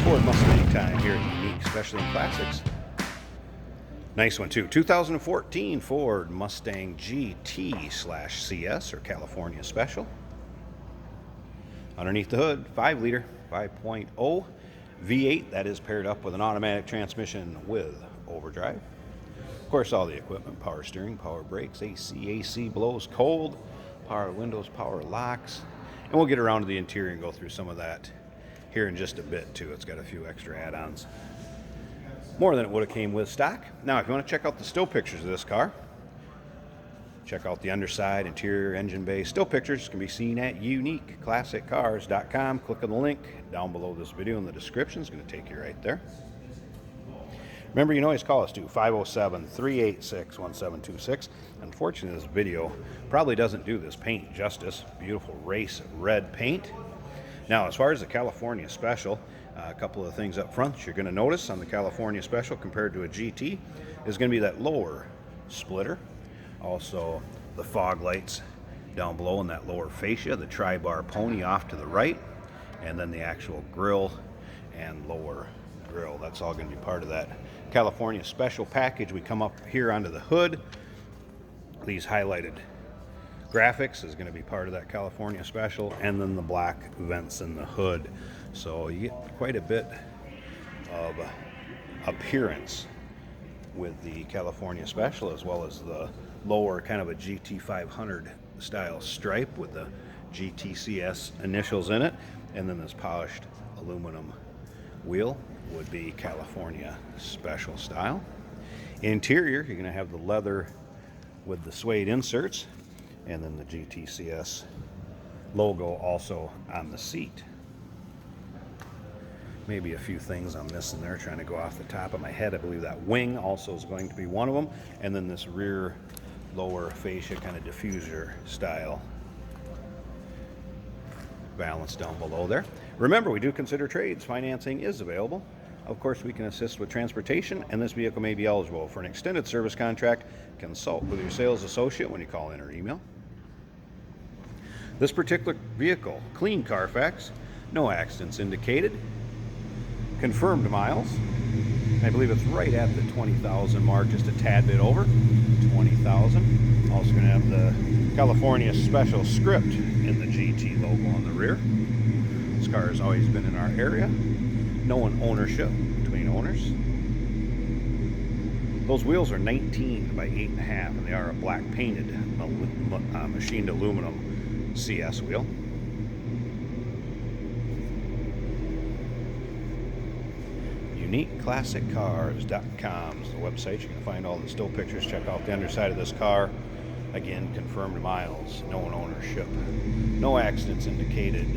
Ford Mustang time here at Unique Specialty Classics. Nice one too. 2014 Ford Mustang GT/CS or California Special. Underneath the hood, 5-liter, 5.0 V8 that is paired up with an automatic transmission with overdrive. Of course, all the equipment, power steering, power brakes, AC blows cold, power windows, power locks. And we'll get around to the interior and go through some of that here in just a bit too. It's got a few extra add-ons. More than it would have came with stock. Now, if you want to check out the still pictures of this car, check out the underside, interior, engine bay. Still pictures can be seen at uniqueclassiccars.com. Click on the link down below this video in the description. It's going to take you right there. Remember, you can always call us too, 507-386-1726. Unfortunately, this video probably doesn't do this paint justice. Beautiful race red paint. Now, as far as the California Special, a couple of things up front you're going to notice on the California Special compared to a GT is going to be that lower splitter. Also, the fog lights down below in that lower fascia, the tri-bar pony off to the right, and then the actual grille and lower grille. That's all going to be part of that California Special package. We come up here onto the hood. These highlighted graphics is going to be part of that California Special, and then the black vents in the hood. So you get quite a bit of appearance with the California Special, as well as the lower kind of a GT500 style stripe with the GTCS initials in it, and then this polished aluminum wheel would be California Special style. Interior, you're going to have the leather with the suede inserts, and then the GTCS logo also on the seat. Maybe a few things I'm missing there, trying to go off the top of my head. I believe that wing also is going to be one of them, and then this rear lower fascia kind of diffuser style balance down below there. Remember, we do consider trades. Financing is available. Of course, we can assist with transportation, and this vehicle may be eligible for an extended service contract. Consult with your sales associate when you call in or email. This particular vehicle, clean Carfax, no accidents indicated, confirmed miles. I believe it's right at the 20,000 mark, just a tad bit over 20,000. Also going to have the California Special script in the GT logo on the rear. This car has always been in our area. No ownership between owners. Those wheels are 19 by 8.5, and they are a black painted machined aluminum CS wheel. UniqueClassicCars.com is the website. You can find all the still pictures. Check out the underside of this car. Again, confirmed miles, no ownership, no accidents indicated.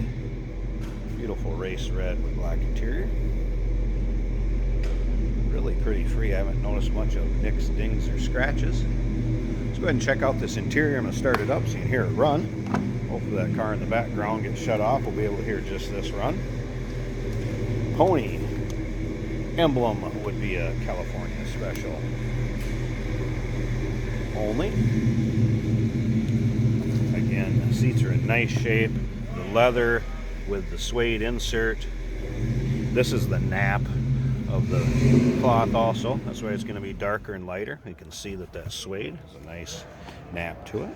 Beautiful race red with black interior. Really pretty free. I haven't noticed much of nicks, dings, or scratches. Let's go ahead and check out this interior. I'm going to start it up so you can hear it run. Hopefully that car in the background gets shut off. We'll be able to hear just this run. Pony emblem would be a California Special only. Again, the seats are in nice shape. The leather with the suede insert. This is the nap of the cloth also. That's why it's going to be darker and lighter. You can see that that suede has a nice nap to it.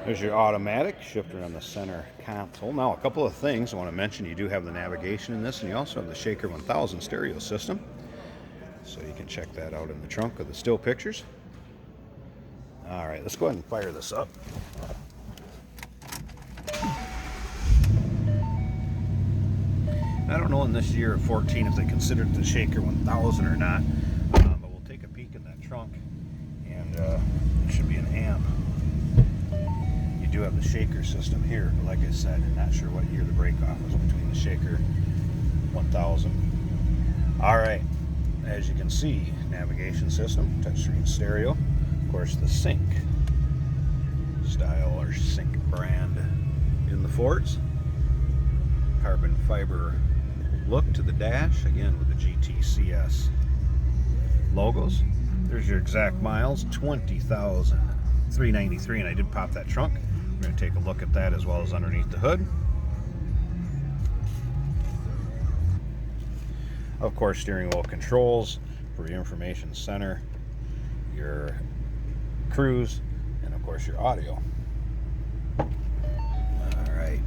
There's your automatic shifter on the center console. Now, a couple of things I want to mention. You do have the navigation in this, and you also have the Shaker 1000 stereo system. So you can check that out in the trunk of the still pictures. All right, let's go ahead and fire this up. I don't know in this year of 14 if they considered the Shaker 1000 or not, but we'll take a peek in that trunk, and it should be an amp. You do have the Shaker system here, but like I said, I'm not sure what year the break-off was between the Shaker 1000. All right, as you can see, navigation system, touchscreen stereo, of course the Sync style or Sync brand in the Fords. Carbon fiber look to the dash, again with the GTCS logos. There's your exact miles, 20,393, and I did pop that trunk. We're going to take a look at that as well as underneath the hood. Of course, steering wheel controls for your information center, your cruise, and of course your audio. All right.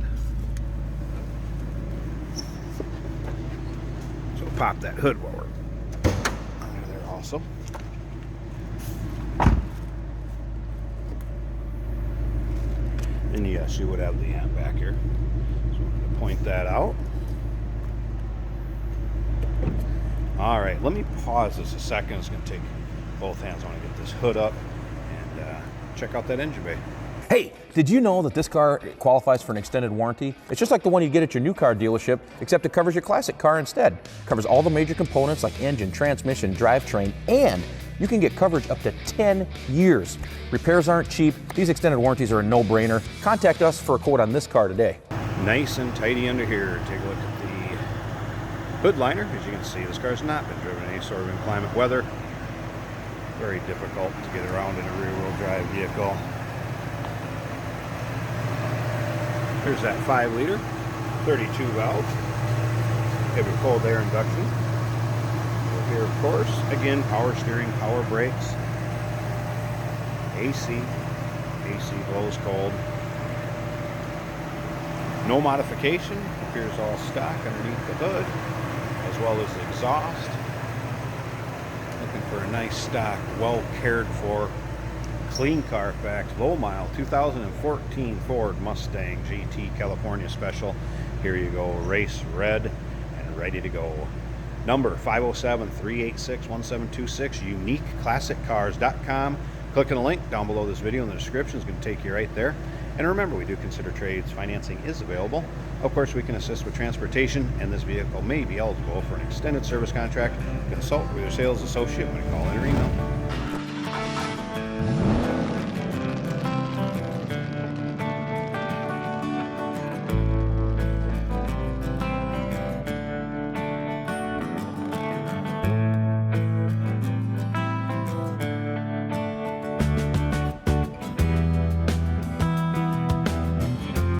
So pop that hood while we're under there also. And yes, you would have the amp back here. So I'm going to point that out. All right, let me pause this a second. It's going to take both hands. I want to get this hood up and check out that engine bay. Hey, did you know that this car qualifies for an extended warranty? It's just like the one you get at your new car dealership, except it covers your classic car instead. It covers all the major components like engine, transmission, drivetrain, and you can get coverage up to 10 years. Repairs aren't cheap. These extended warranties are a no-brainer. Contact us for a quote on this car today. Nice and tidy under here. Take a look at the hood liner. As you can see, this car's not been driven in any sort of inclement weather. Very difficult to get around in a rear-wheel drive vehicle. Here's that 5-liter, 32 valve, heavy cold air induction. Over here, of course, again, power steering, power brakes, AC blows cold. No modification, appears all stock underneath the hood, as well as the exhaust. Looking for a nice stock, well cared for, clean Carfax, low mile, 2014 Ford Mustang GT California Special. Here you go, race red and ready to go. Number 507-386-1726, uniqueclassiccars.com. Click on the link down below this video in the description. It's going to take you right there. And remember, we do consider trades. Financing is available. Of course, we can assist with transportation, and this vehicle may be eligible for an extended service contract. Consult with your sales associate when you call in or email.